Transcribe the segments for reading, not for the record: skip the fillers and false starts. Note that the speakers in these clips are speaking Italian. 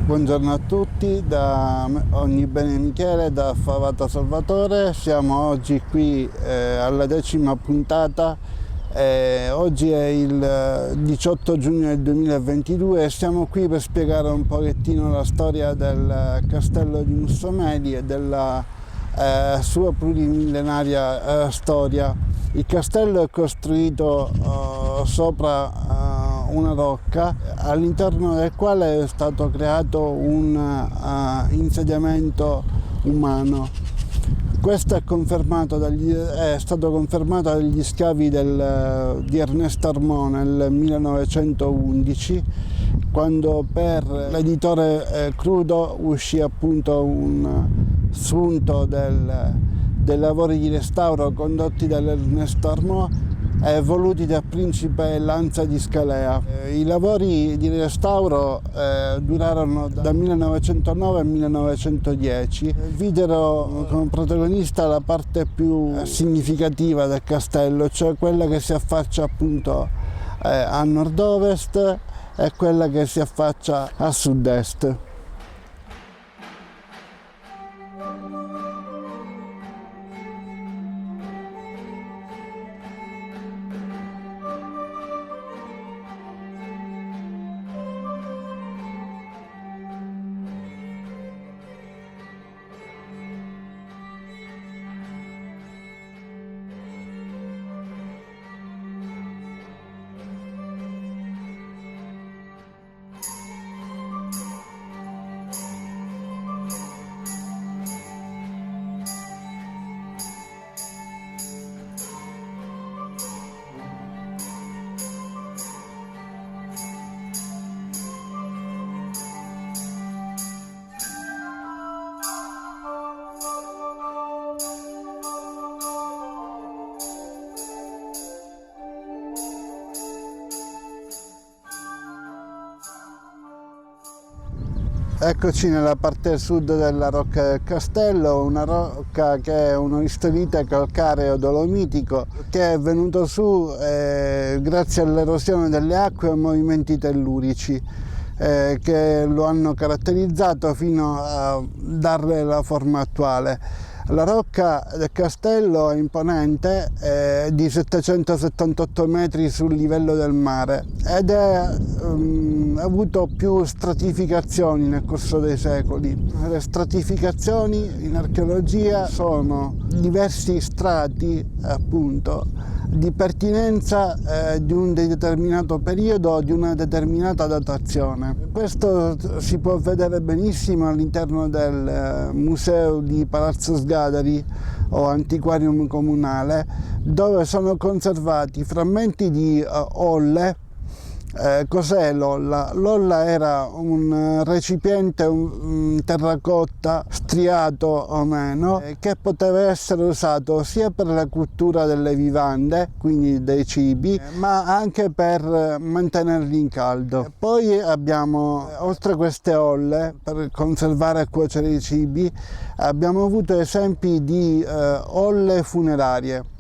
Buongiorno a tutti, da Ogni Bene Michele, da Favata Salvatore. Siamo oggi qui alla 10ª puntata. Oggi è il 18 giugno del 2022 e siamo qui per spiegare un pochettino la storia del castello di Mussomeli e della sua plurimillenaria storia. Il castello è costruito sopra una rocca all'interno del quale è stato creato un insediamento umano. Questo è stato confermato dagli scavi di Ernesto Armò nel 1911, quando per l'editore Crudo uscì appunto un sunto dei lavori di restauro condotti dall'Ernesto Armò e voluti da Principe Lanza di Scalea. I lavori di restauro durarono dal 1909 al 1910. Videro come protagonista la parte più significativa del castello, cioè quella che si affaccia appunto a nord-ovest e quella che si affaccia a sud-est. Eccoci nella parte sud della rocca del castello, una rocca che è uno istorite calcareo dolomitico che è venuto su grazie all'erosione delle acque e ai movimenti tellurici che lo hanno caratterizzato fino a darle la forma attuale. La rocca del castello è imponente, è di 778 metri sul livello del mare ed ha avuto più stratificazioni nel corso dei secoli. Le stratificazioni in archeologia sono diversi strati, appunto, di pertinenza di un determinato periodo, di una determinata datazione. Questo si può vedere benissimo all'interno del museo di Palazzo Sgadari o Antiquarium Comunale, dove sono conservati frammenti di olle. Cos'è l'olla? L'olla era un recipiente, un terracotta striato o meno, che poteva essere usato sia per la cottura delle vivande, quindi dei cibi, ma anche per mantenerli in caldo. Poi abbiamo, oltre queste olle, per conservare e cuocere i cibi, abbiamo avuto esempi di olle funerarie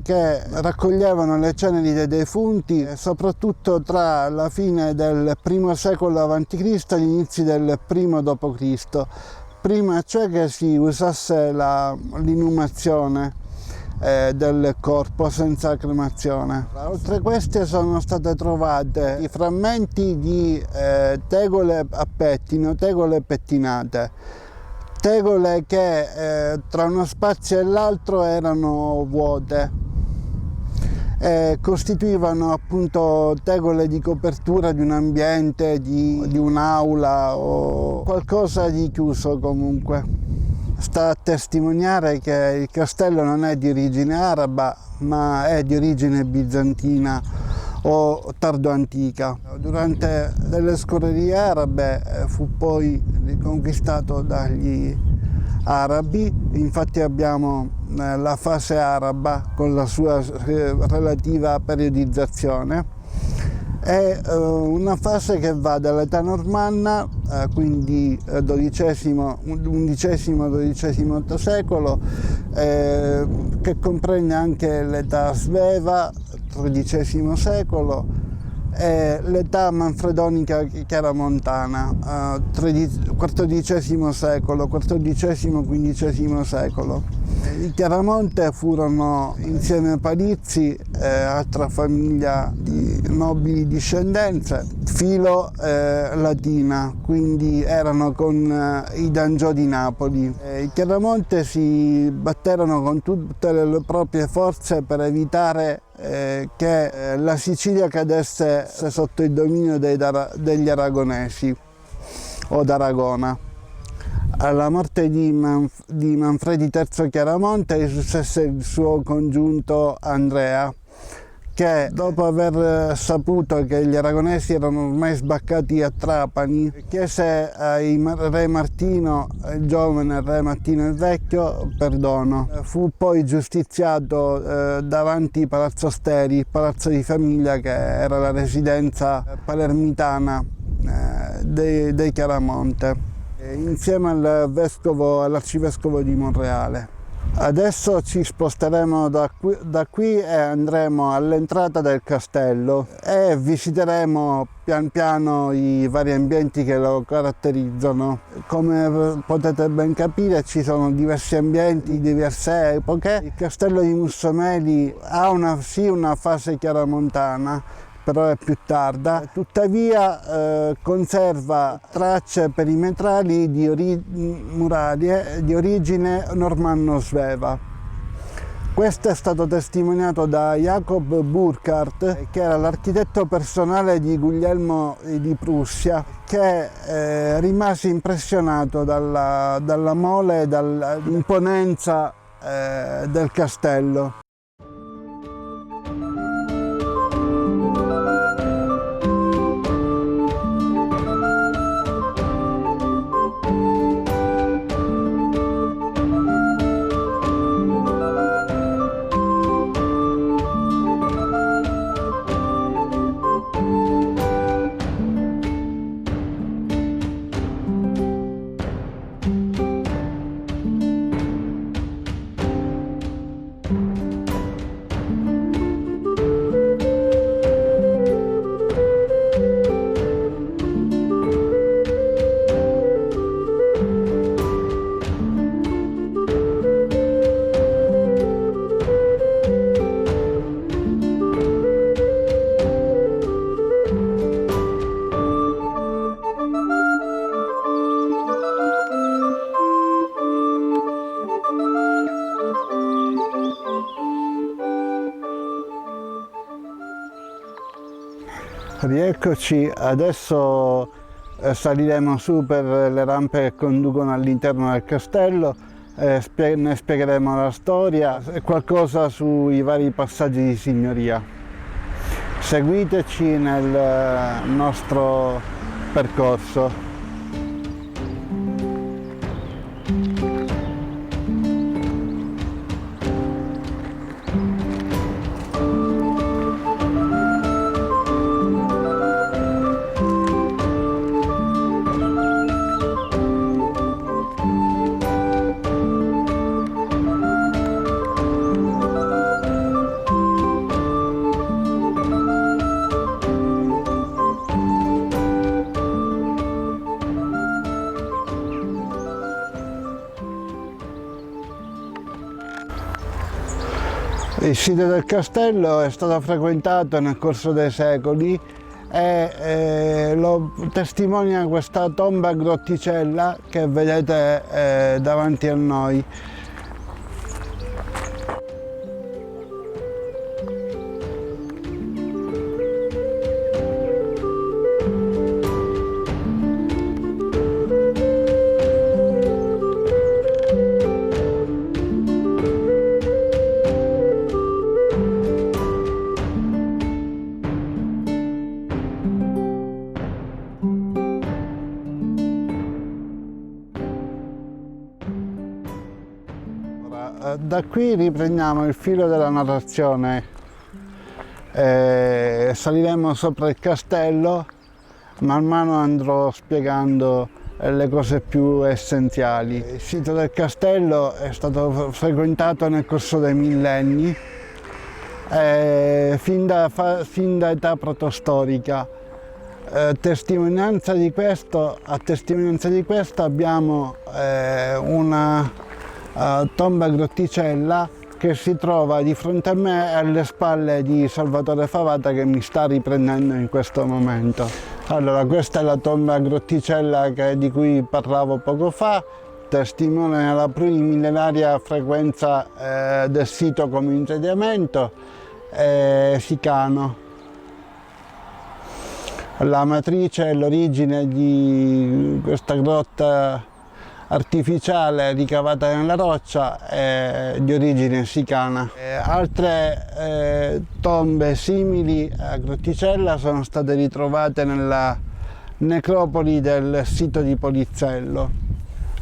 che raccoglievano le ceneri dei defunti, soprattutto tra la fine del I secolo a.C. e gli inizi del I d.C., prima cioè che si usasse l'inumazione del corpo senza cremazione. Oltre a queste sono state trovate i frammenti di tegole a pettino, tegole pettinate. Tegole che tra uno spazio e l'altro erano vuote e costituivano appunto tegole di copertura di un ambiente, di un'aula o qualcosa di chiuso comunque. Sta a testimoniare che il castello non è di origine araba, ma è di origine bizantina o tardo-antica. Durante le scorrerie arabe fu poi riconquistato dagli arabi, infatti abbiamo la fase araba con la sua relativa periodizzazione, è una fase che va dall'età normanna, quindi XI-XII secolo, che comprende anche l'età sveva, XIII secolo, è l'età manfredonica chiaramontana, XIV secolo, XIV-XV secolo. I Chiaramonte furono, insieme a Palizzi, altra famiglia di nobili discendenze, filo latina, quindi erano con i Dangiò di Napoli. I Chiaramonte si batterono con tutte le proprie forze per evitare che la Sicilia cadesse sotto il dominio degli aragonesi o d'Aragona. Alla morte di Manfredi III Chiaramonte gli successe il suo congiunto Andrea, che dopo aver saputo che gli aragonesi erano ormai sbaccati a Trapani, chiese al re Martino, il giovane re Martino il Vecchio, perdono. Fu poi giustiziato davanti Palazzo Steri, il palazzo di famiglia che era la residenza palermitana dei Chiaramonte, insieme all'arcivescovo di Monreale. Adesso ci sposteremo da qui e andremo all'entrata del castello e visiteremo pian piano i vari ambienti che lo caratterizzano. Come potete ben capire, ci sono diversi ambienti di diverse epoche. Il castello di Mussomeli ha una fase chiaramontana, però è più tarda, tuttavia conserva tracce perimetrali murarie di origine normanno-sveva. Questo è stato testimoniato da Jacob Burckhardt, che era l'architetto personale di Guglielmo di Prussia, che rimase impressionato dalla mole e dall'imponenza del castello. Rieccoci, adesso saliremo su per le rampe che conducono all'interno del castello, ne spiegheremo la storia e qualcosa sui vari passaggi di signoria. Seguiteci nel nostro percorso. Il sito del castello è stato frequentato nel corso dei secoli e lo testimonia questa tomba grotticella che vedete davanti a noi. Da qui riprendiamo il filo della narrazione, saliremo sopra il castello, man mano andrò spiegando le cose più essenziali. Il sito del castello è stato frequentato nel corso dei millenni fin da età protostorica. A testimonianza di questo abbiamo una tomba grotticella che si trova di fronte a me alle spalle di Salvatore Favata, che mi sta riprendendo in questo momento. Allora, questa è la tomba grotticella di cui parlavo poco fa, testimone la millenaria frequenza del sito come insediamento sicano. La matrice e l'origine di questa grotta artificiale ricavata nella roccia è di origine sicana. Altre tombe simili a Grotticella sono state ritrovate nella necropoli del sito di Polizzello.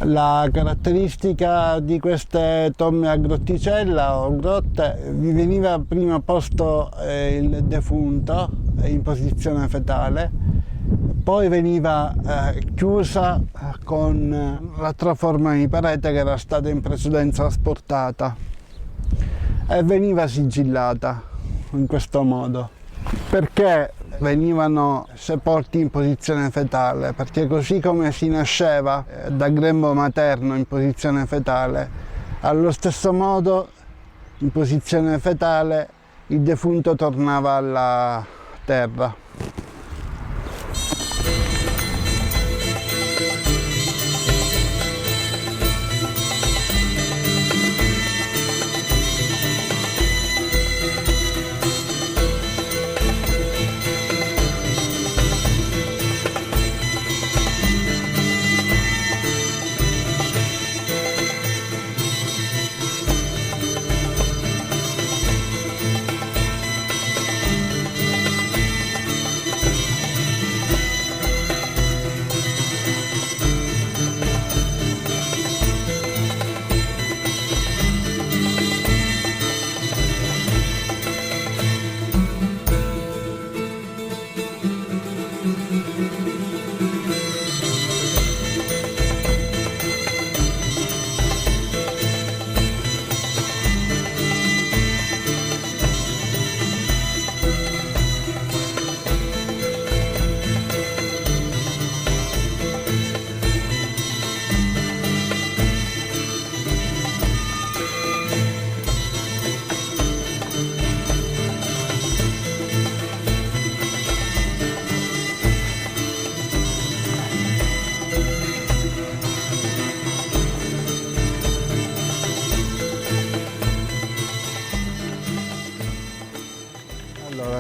La caratteristica di queste tombe a Grotticella o grotte, vi veniva prima posto il defunto in posizione fetale, poi veniva chiusa con l'altra forma di parete che era stata in precedenza asportata e veniva sigillata in questo modo. Perché venivano sepolti in posizione fetale? Perché così come si nasceva da grembo materno in posizione fetale, allo stesso modo in posizione fetale il defunto tornava alla terra.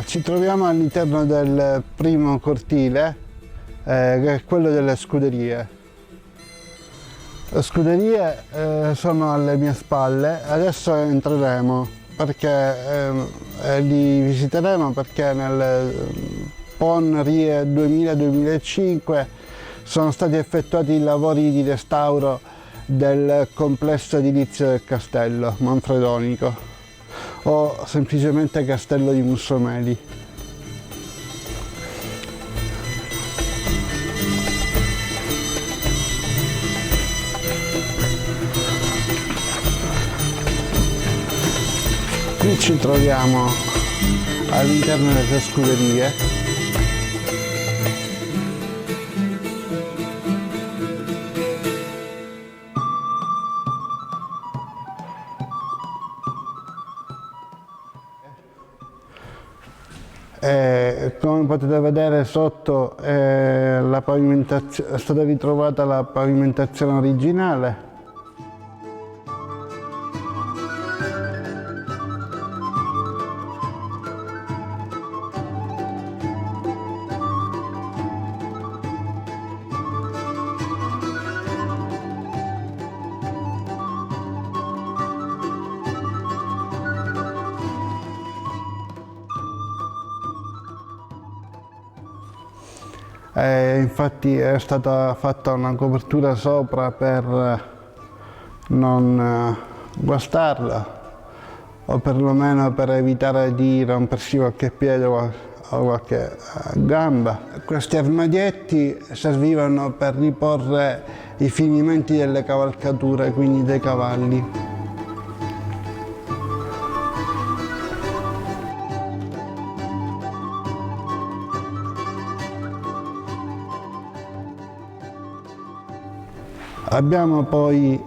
Ci troviamo all'interno del primo cortile, che è quello delle scuderie. Le scuderie sono alle mie spalle, adesso entreremo perché li visiteremo, perché nel PON RIE 2000-2005 sono stati effettuati i lavori di restauro del complesso edilizio del castello manfredonico, o semplicemente Castello di Mussomeli. Qui ci troviamo all'interno delle scuderie. Come potete vedere sotto è stata ritrovata la pavimentazione originale. Infatti è stata fatta una copertura sopra per non guastarla, o perlomeno per evitare di rompersi qualche piede o qualche gamba. Questi armadietti servivano per riporre i finimenti delle cavalcature, quindi dei cavalli. Abbiamo poi,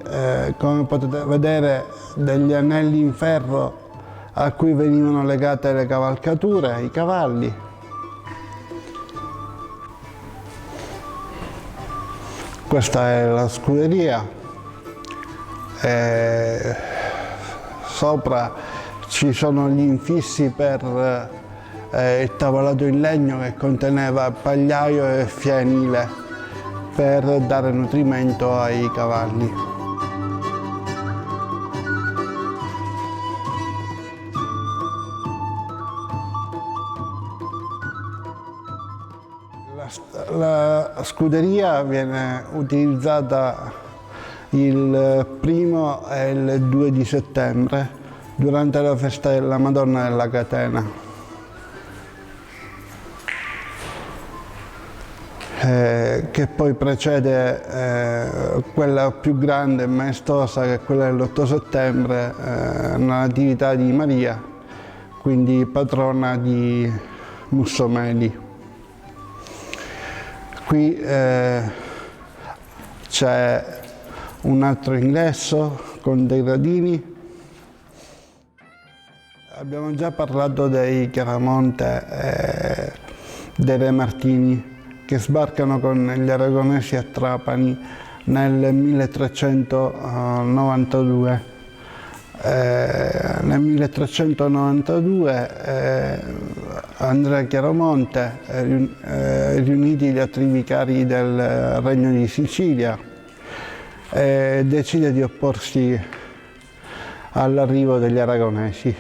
come potete vedere, degli anelli in ferro a cui venivano legate le cavalcature, i cavalli. Questa è la scuderia. Sopra ci sono gli infissi per il tavolato in legno che conteneva pagliaio e fienile per dare nutrimento ai cavalli. La scuderia viene utilizzata il 1° e il 2 di settembre durante la festa della Madonna della Catena. Che poi precede quella più grande e maestosa, che è quella dell'8 settembre, la Natività di Maria, quindi patrona di Mussomeli. Qui c'è un altro ingresso con dei gradini. Abbiamo già parlato dei Chiaramonte e dei Re Martini, che sbarcano con gli aragonesi a Trapani nel 1392. Nel 1392 Andrea Chiaramonte, riuniti gli altri vicari del Regno di Sicilia, decide di opporsi all'arrivo degli aragonesi.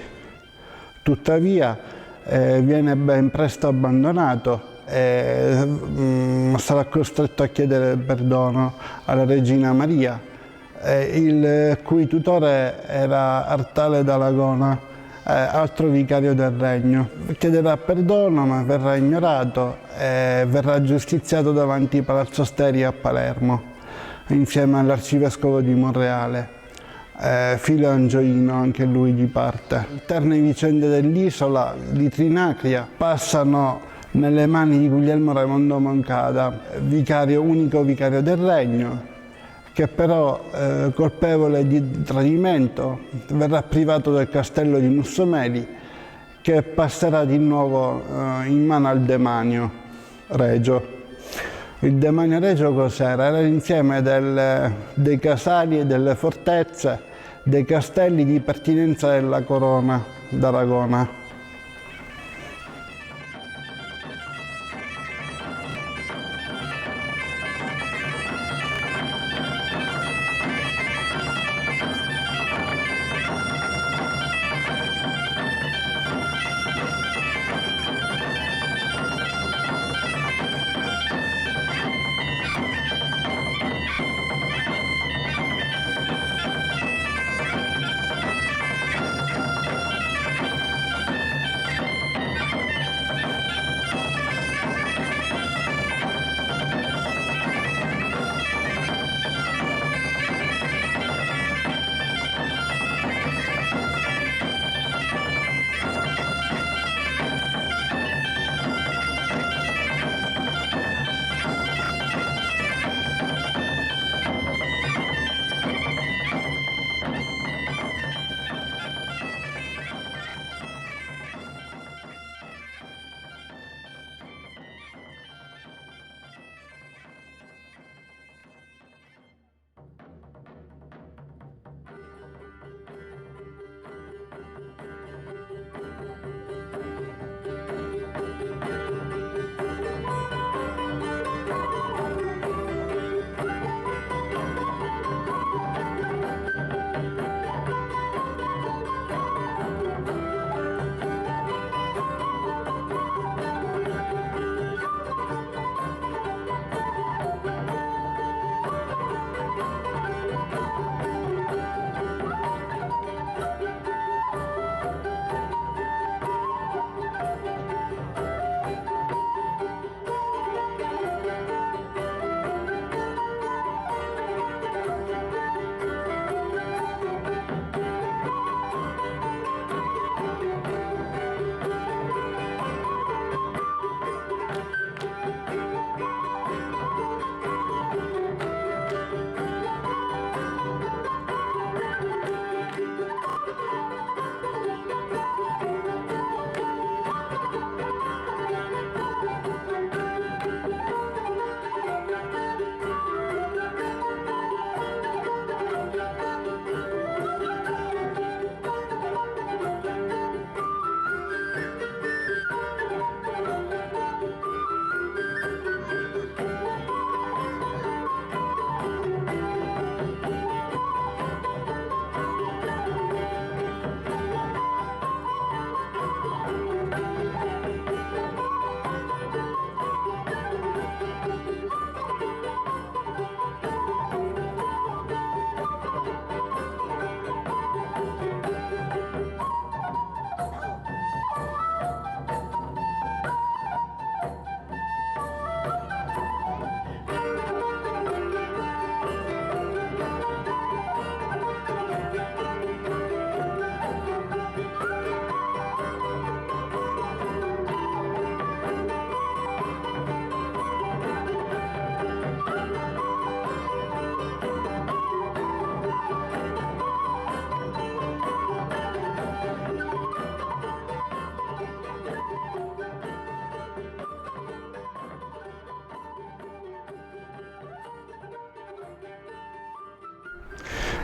Tuttavia viene ben presto abbandonato e sarà costretto a chiedere perdono alla regina Maria, il cui tutore era Artale d'Alagona, altro vicario del regno. Chiederà perdono, ma verrà ignorato e verrà giustiziato davanti Palazzo Steri a Palermo, insieme all'arcivescovo di Monreale, Filo Angioino, anche lui di parte. Alterne vicende dell'isola di Trinacria passano nelle mani di Guglielmo Raimondo Moncada, unico vicario del regno, che però, colpevole di tradimento, verrà privato del castello di Mussomeli, che passerà di nuovo in mano al demanio regio. Il demanio regio cos'era? Era l'insieme dei casali e delle fortezze, dei castelli di pertinenza della corona d'Aragona.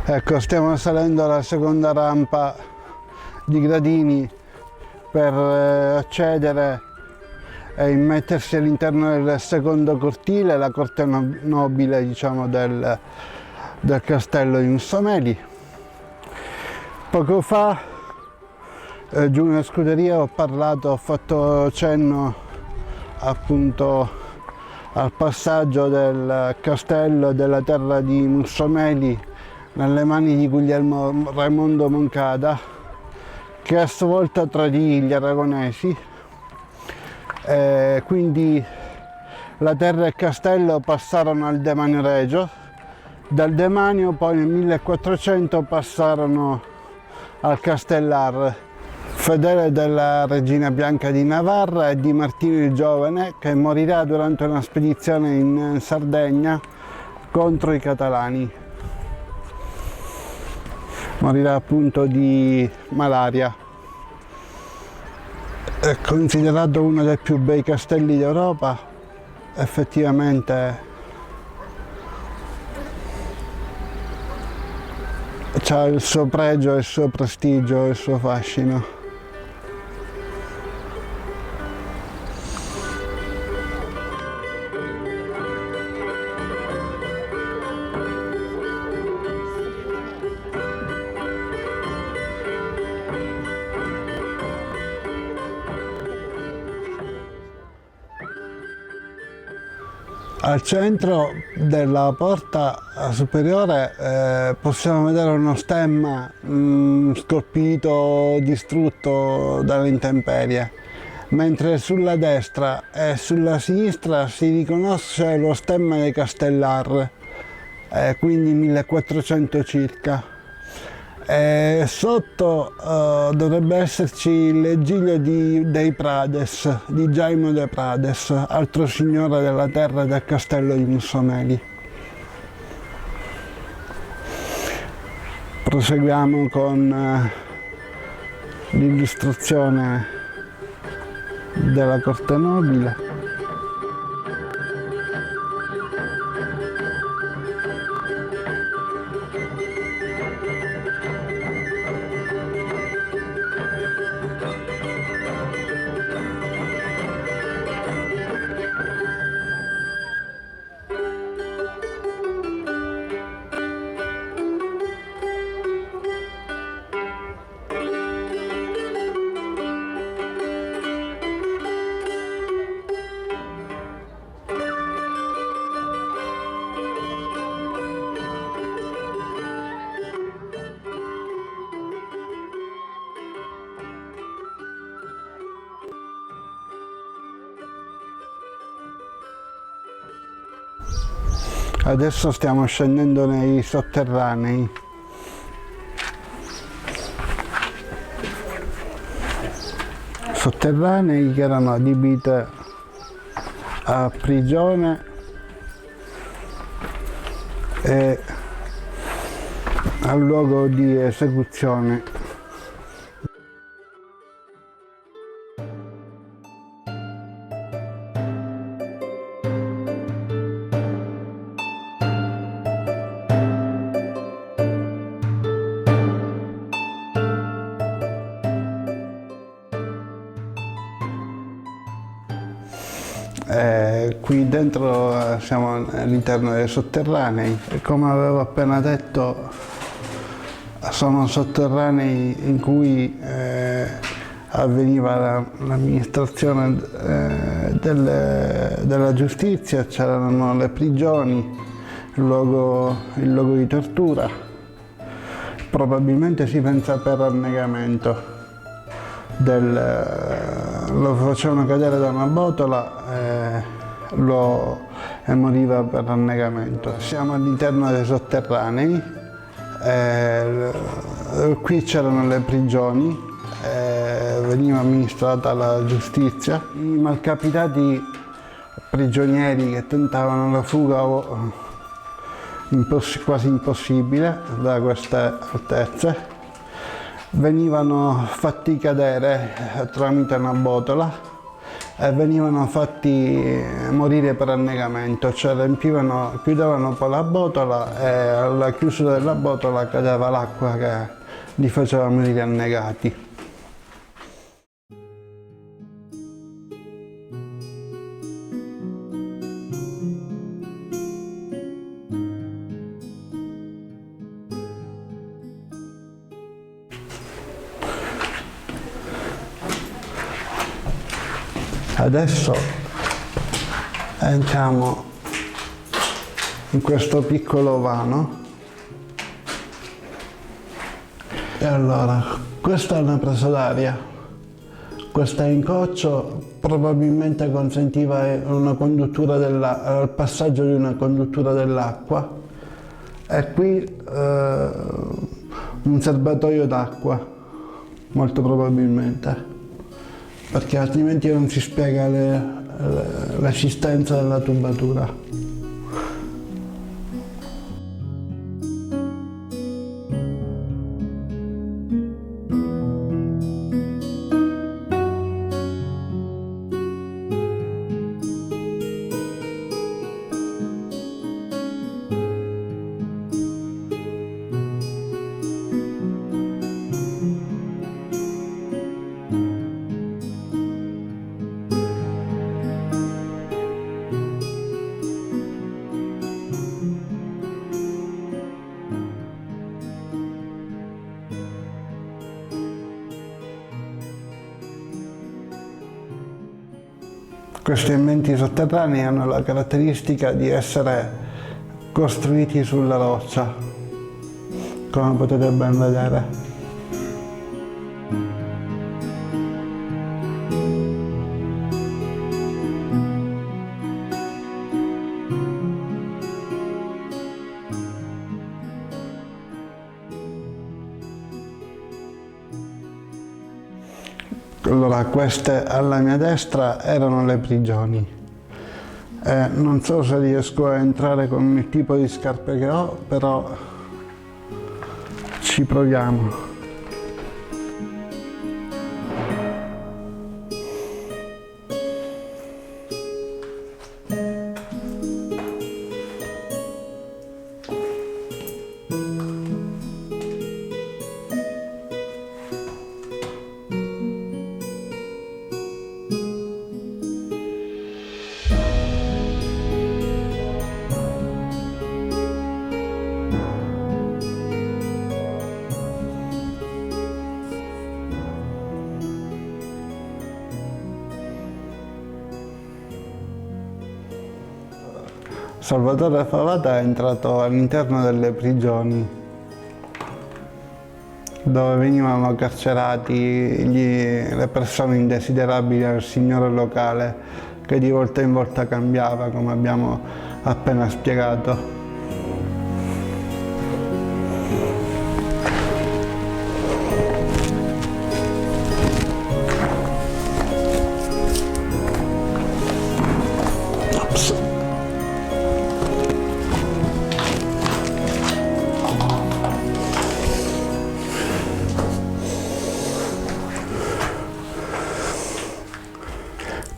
Ecco, stiamo salendo la seconda rampa di gradini per accedere e immettersi all'interno del secondo cortile, la corte nobile, diciamo, del castello di Mussomeli. Poco fa giù in scuderia ho fatto cenno appunto al passaggio del castello e della terra di Mussomeli nelle mani di Guglielmo Raimondo Moncada, che a sua volta tradì gli aragonesi. Quindi la terra e il castello passarono al demanio regio, dal demanio poi nel 1400 passarono al Castellar, fedele della regina Bianca di Navarra e di Martino il Giovane, che morirà durante una spedizione in Sardegna contro i catalani. Morirà appunto di malaria. È considerato uno dei più bei castelli d'Europa, effettivamente ha il suo pregio, il suo prestigio, il suo fascino. Al centro della porta superiore possiamo vedere uno stemma scolpito, distrutto dalle intemperie, mentre sulla destra e sulla sinistra si riconosce lo stemma dei Castellar, quindi 1400 circa. Sotto dovrebbe esserci il legiglio dei Prades, di Jaime de Prades, altro signore della terra e del castello di Mussomeli. Proseguiamo con l'illustrazione della corte nobile. Adesso stiamo scendendo nei sotterranei. Sotterranei che erano adibiti a prigione e al luogo di esecuzione. Qui dentro siamo all'interno dei sotterranei e, come avevo appena detto, sono sotterranei in cui avveniva l'amministrazione della giustizia, c'erano le prigioni, il luogo di tortura. Probabilmente si pensa per annegamento. Lo facevano cadere da una botola e moriva per annegamento. Siamo all'interno dei sotterranei, qui c'erano le prigioni, veniva amministrata la giustizia. I malcapitati prigionieri che tentavano la fuga quasi impossibile da queste altezze venivano fatti cadere tramite una botola e venivano fatti morire per annegamento, cioè chiudevano poi la botola e alla chiusura della botola cadeva l'acqua che li faceva morire annegati. Adesso entriamo in questo piccolo vano e allora questa è una presa d'aria, questo incoccio probabilmente consentiva il passaggio di una conduttura dell'acqua e qui un serbatoio d'acqua, molto probabilmente, perché altrimenti non si spiega l'esistenza della tubatura. Questi ambienti sotterranei hanno la caratteristica di essere costruiti sulla roccia, come potete ben vedere. Allora, queste alla mia destra erano le prigioni. Non so se riesco a entrare con il tipo di scarpe che ho, però ci proviamo. Salvatore Favata è entrato all'interno delle prigioni dove venivano carcerati le persone indesiderabili al signore locale, che di volta in volta cambiava, come abbiamo appena spiegato.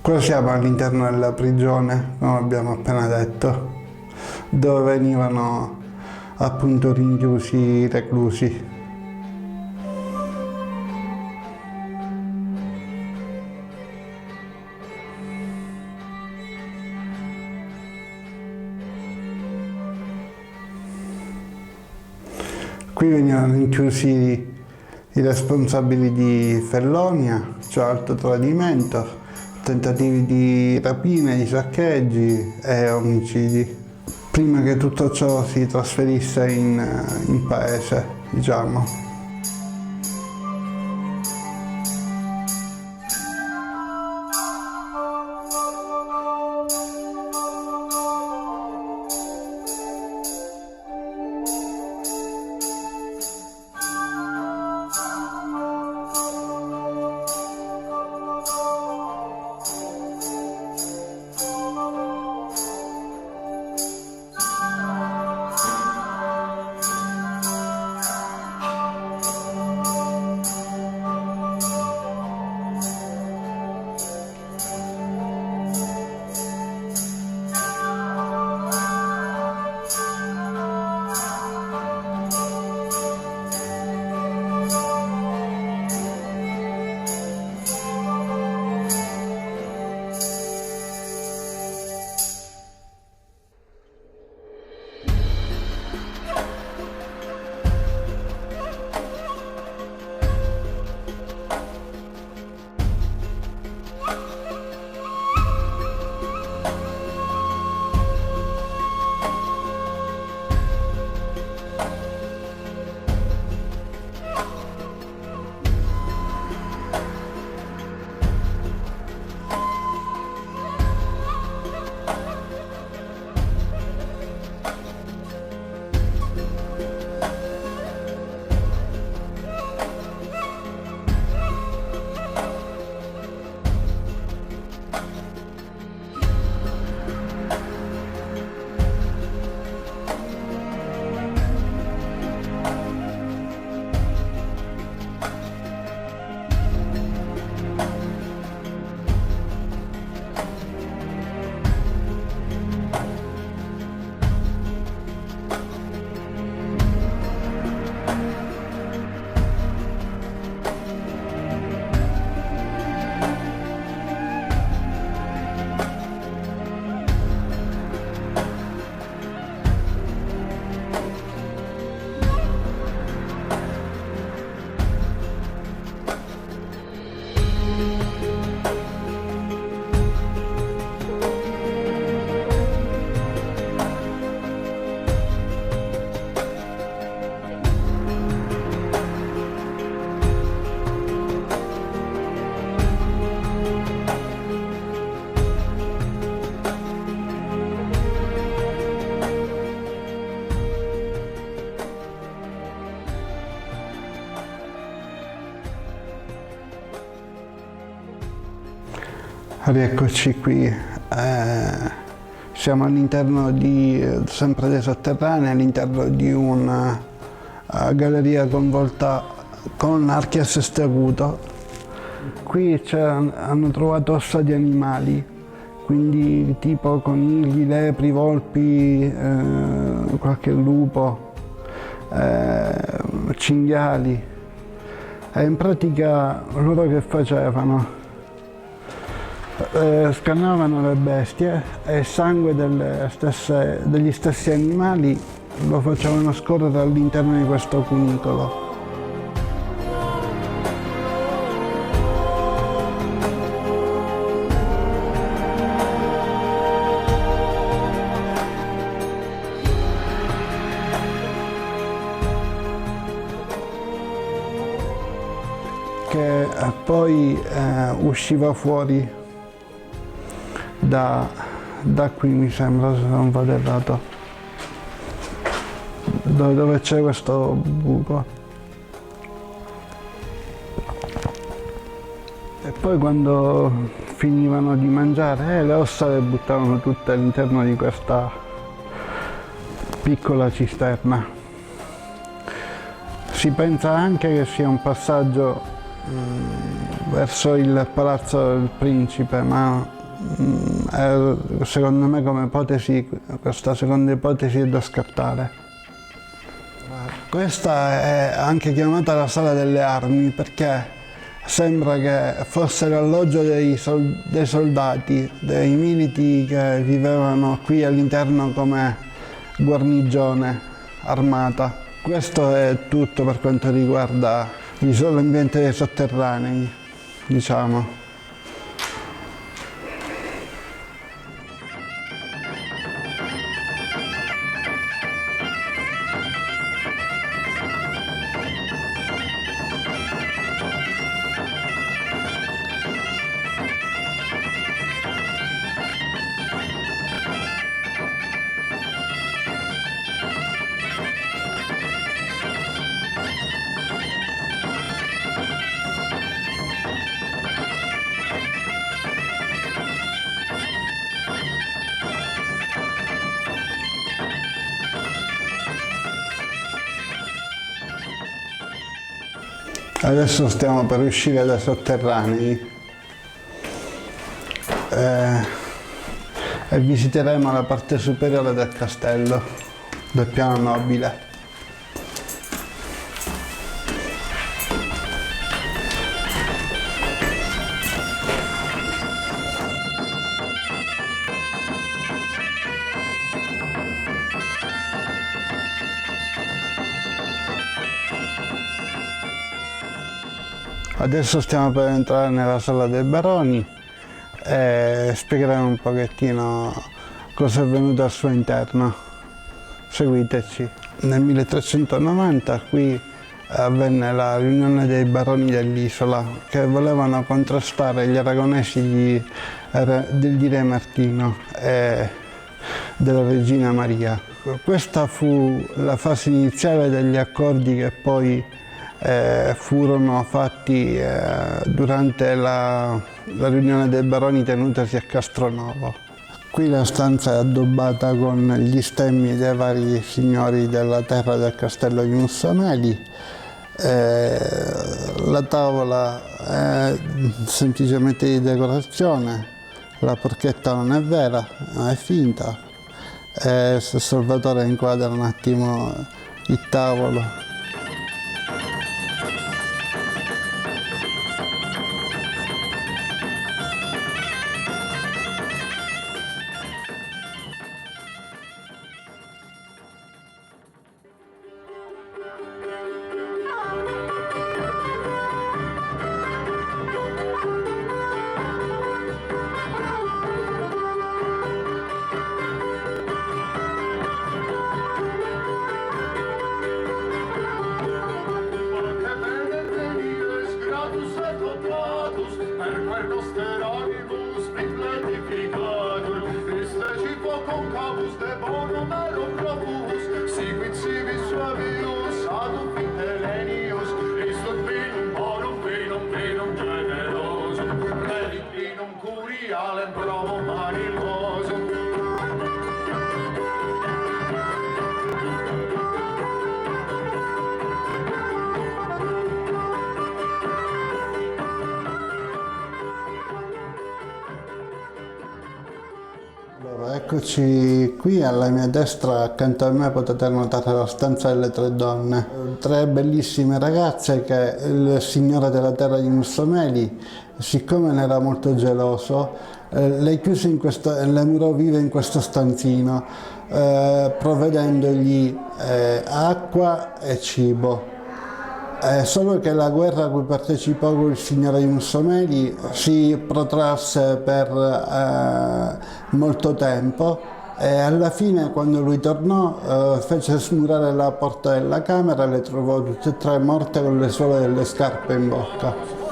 Qua siamo all'interno della prigione, come abbiamo appena detto, dove venivano appunto rinchiusi i reclusi. Qui venivano rinchiusi i responsabili di fellonia, cioè alto tradimento, tentativi di rapine, di saccheggi e omicidi, prima che tutto ciò si trasferisse in paese, diciamo. Rieccoci qui, siamo all'interno sempre dei sotterranei, all'interno di una galleria convolta con archi a sesto acuto. Qui hanno trovato ossa di animali, quindi tipo conigli, lepri, volpi, qualche lupo, cinghiali. E in pratica loro che facevano? Scannavano le bestie e il sangue degli stessi animali lo facevano scorrere all'interno di questo cunicolo. Che poi usciva fuori da qui, mi sembra, se non vado errato, dove c'è questo buco. E poi quando finivano di mangiare le ossa le buttavano tutte all'interno di questa piccola cisterna. Si pensa anche che sia un passaggio verso il palazzo del principe, ma secondo me come ipotesi, questa seconda ipotesi è da scartare. Questa è anche chiamata la sala delle armi perché sembra che fosse l'alloggio dei soldati, dei militi che vivevano qui all'interno come guarnigione armata. Questo è tutto per quanto riguarda l'ambiente dei sotterranei, diciamo. Adesso stiamo per uscire dai sotterranei e visiteremo la parte superiore del castello, del piano nobile. Adesso stiamo per entrare nella sala dei baroni e spiegheremo un pochettino cosa è venuto al suo interno. Seguiteci. Nel 1390 qui avvenne la riunione dei baroni dell'isola che volevano contrastare gli aragonesi degli re Martino e della regina Maria. Questa fu la fase iniziale degli accordi che poi furono fatti durante la riunione dei baroni tenutasi a Castronovo. Qui la stanza è addobbata con gli stemmi dei vari signori della terra del castello di Mussameli. La tavola è semplicemente di decorazione, la porchetta non è vera, è finta. Se Salvatore inquadra un attimo il tavolo. curiale, bravo manicoso. Allora, eccoci qui alla mia destra, accanto a me potete notare la stanza delle tre donne, tre bellissime ragazze che il signore della terra di Mussomeli, siccome ne era molto geloso, le chiuse le murò vive in questo stanzino, provvedendogli acqua e cibo. Solo che la guerra a cui partecipò il signore di Mussomeli si protrasse per molto tempo e alla fine, quando lui tornò, fece smurare la porta della camera e le trovò tutte e tre morte con le suole delle scarpe in bocca.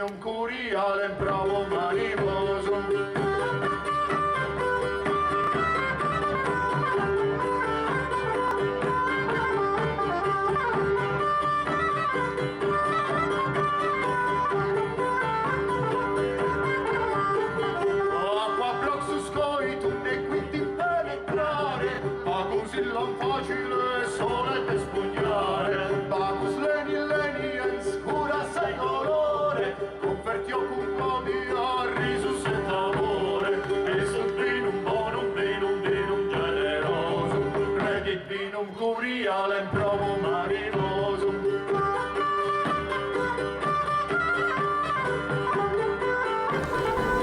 Un curiale, bravo manicoso. Acqua blocco su scoi, tu ne quindi penetrare, ma così non facile sole per spugnare, Bacus leni in scura sei colore, convertio con comia risus et amore, e sul vinum bonum generoso, redit vinum curialem provo marinoso.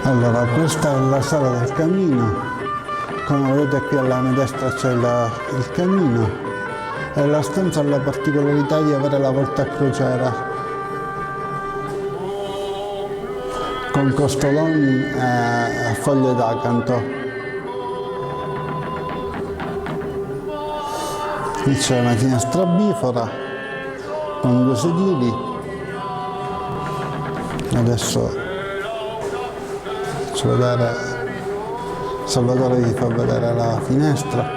Allora, questa è la sala del camino, come vedete qui alla mia destra c'è il camino e la stanza ha la particolarità di avere la volta a crociera con costoloni a foglie d'acanto. Qui c'è una finestra bifora con due sedili. Adesso Salvatore vi fa vedere la finestra.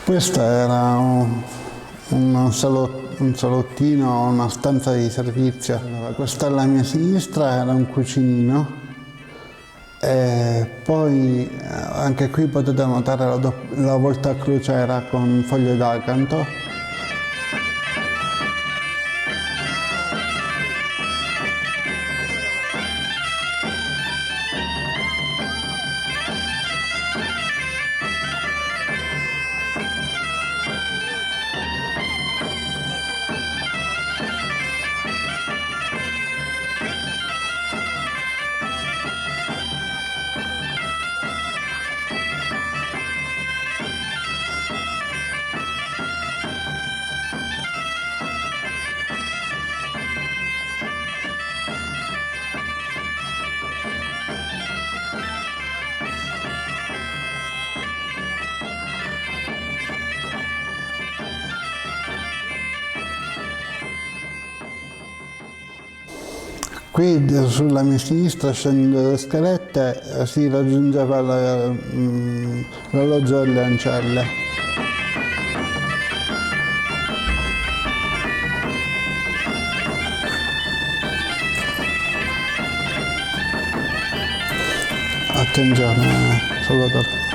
Questo era un salottino, una stanza di servizio. Allora, questa alla mia sinistra era un cucinino e poi anche qui potete notare la volta a crociera con foglie d'acanto. Qui sulla mia sinistra, scendendo le scalette, si raggiungeva l'orologio delle ancelle. Attenzione, Salvatore.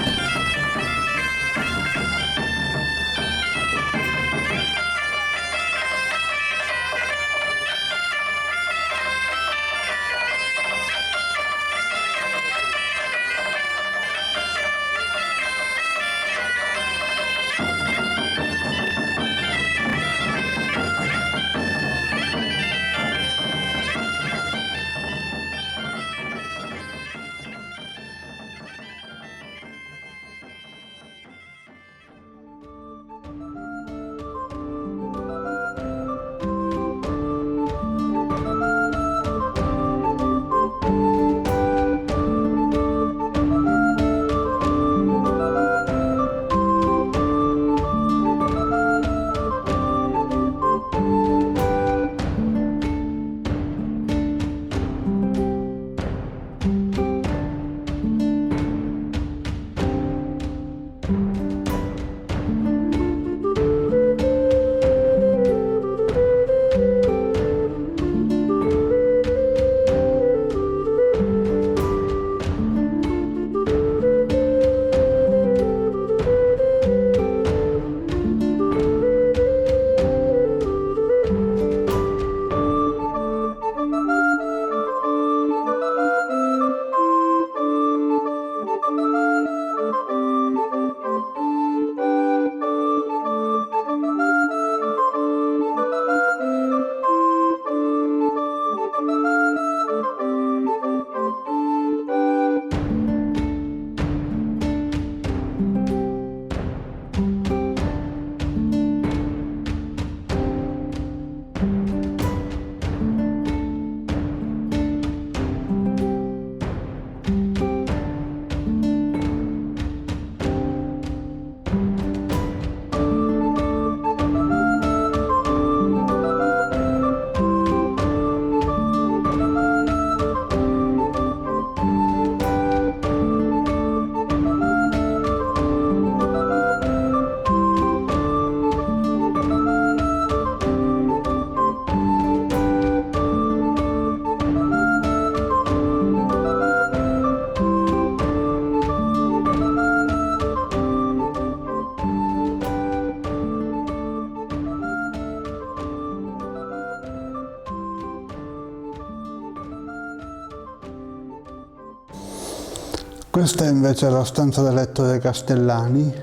Questa è invece la stanza da letto dei Castellani,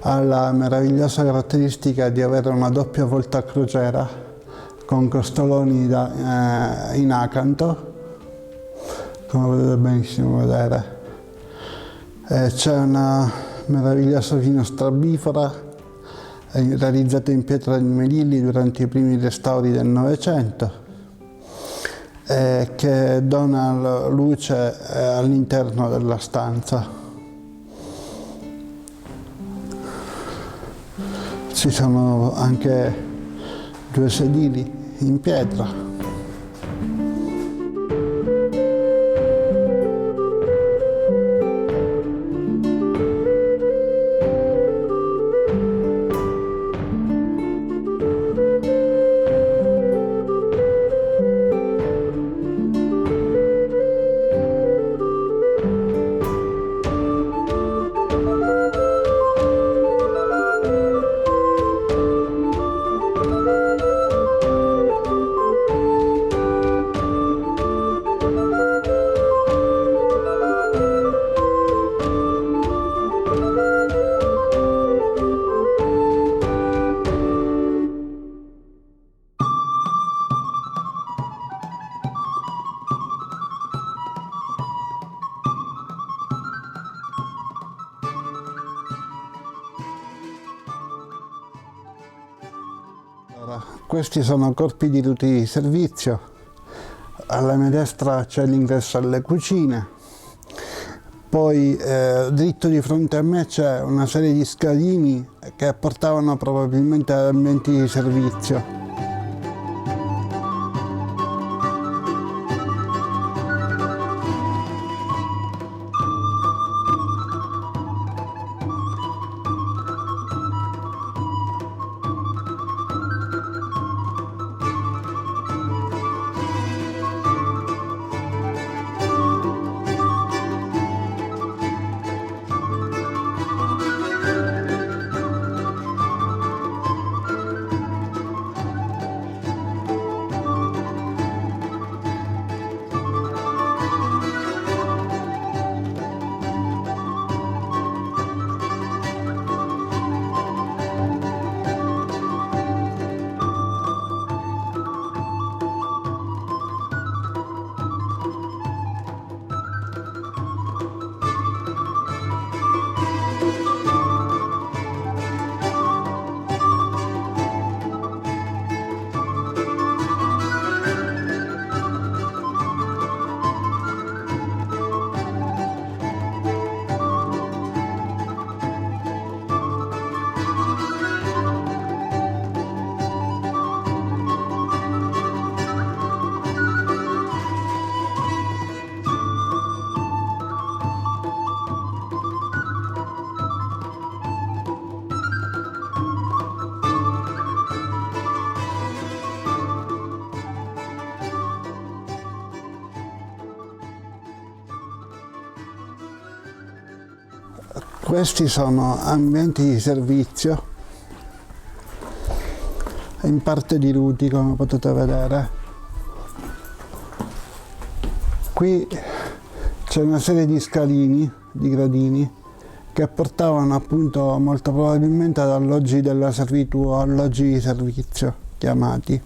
ha la meravigliosa caratteristica di avere una doppia volta a crociera con costoloni in acanto, come potete benissimo vedere. C'è una meravigliosa finestra bifora realizzata in pietra di Melilli durante i primi restauri del Novecento, che dona luce all'interno della stanza. Ci sono anche 2 sedili in pietra. Questi sono corpi di tutti di servizio. Alla mia destra c'è l'ingresso alle cucine, poi dritto di fronte a me c'è una serie di scalini che portavano probabilmente ad ambienti di servizio. Questi sono ambienti di servizio, in parte diruti come potete vedere. Qui c'è una serie di scalini, di gradini, che portavano appunto molto probabilmente ad alloggi della servitù o alloggi di servizio chiamati.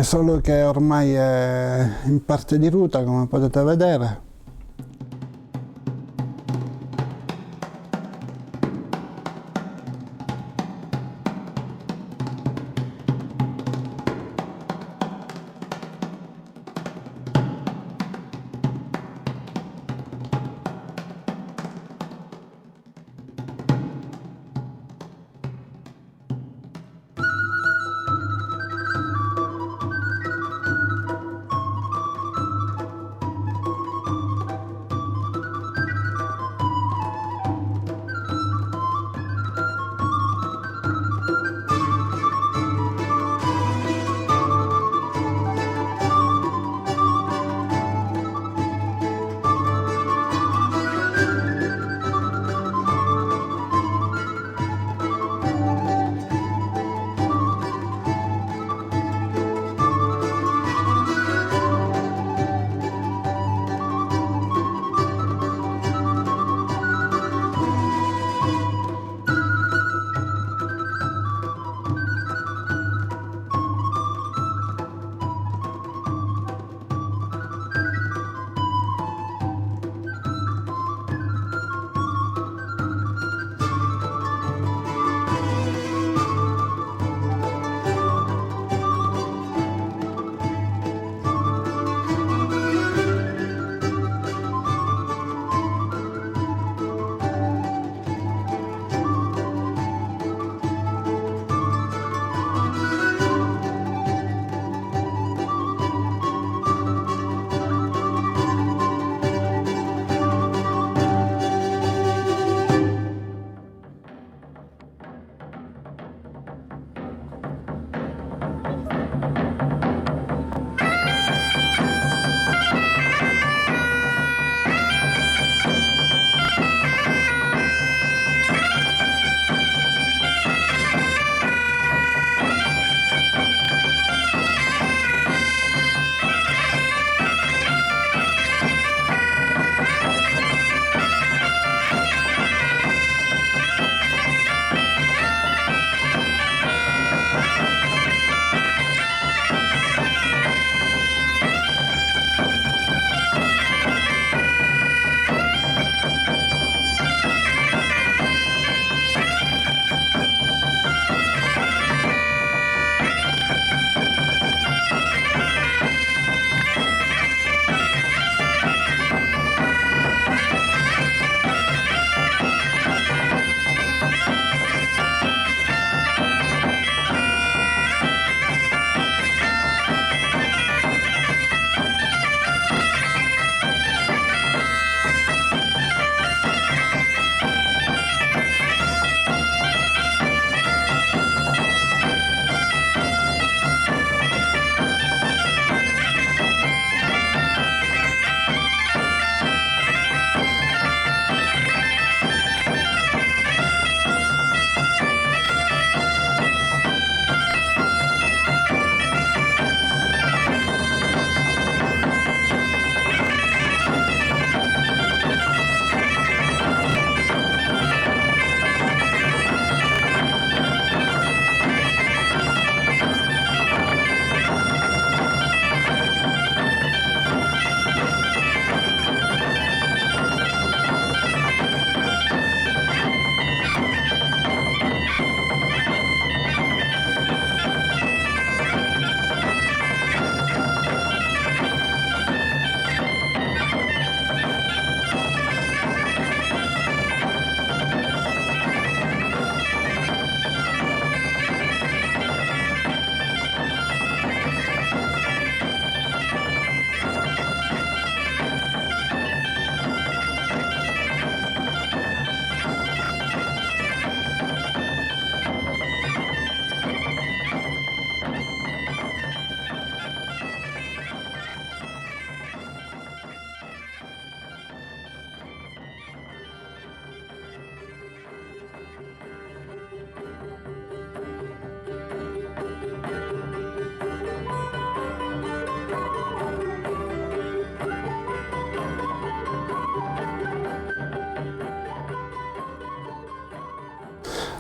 Solo che ormai è in parte diruta come potete vedere.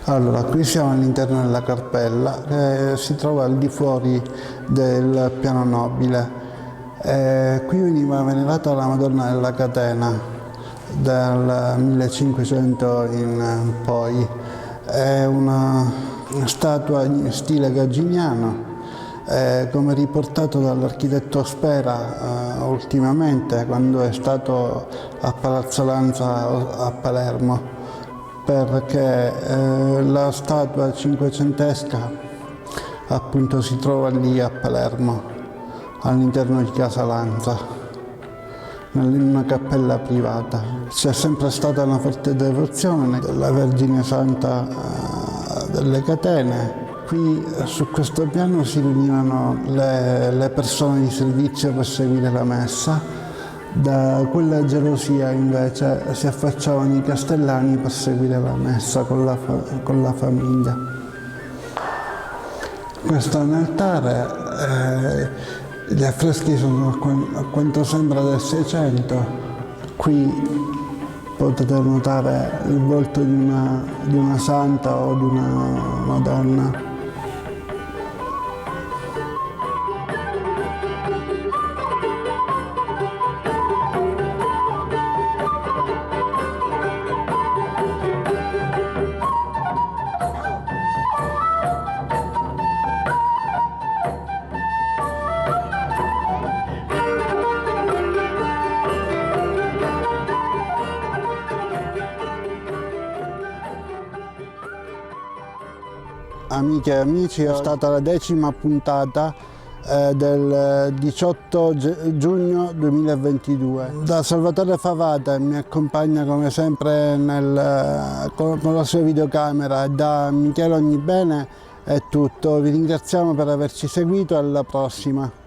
Allora, qui siamo all'interno della cappella che si trova al di fuori del piano nobile. Qui veniva venerata la Madonna della Catena dal 1500 in poi. È una statua in stile gaginiano, come riportato dall'architetto Spera ultimamente quando è stato a Palazzo Lanza a Palermo, perché la statua cinquecentesca appunto si trova lì a Palermo, all'interno di Casa Lanza, in una cappella privata. C'è sempre stata una forte devozione della Vergine Santa delle Catene. Qui su questo piano si riunivano le persone di servizio per seguire la messa. Da quella gelosia invece si affacciavano i castellani per seguire la messa con la famiglia. Questo è un altare, gli affreschi sono a quanto sembra del 600. Qui potete notare il volto di una santa o di una Madonna. Amiche e amici, è stata la 10ª puntata del 18 giugno 2022. Da Salvatore Favata, mi accompagna come sempre con la sua videocamera, e da Michele Ognibene è tutto. Vi ringraziamo per averci seguito e alla prossima.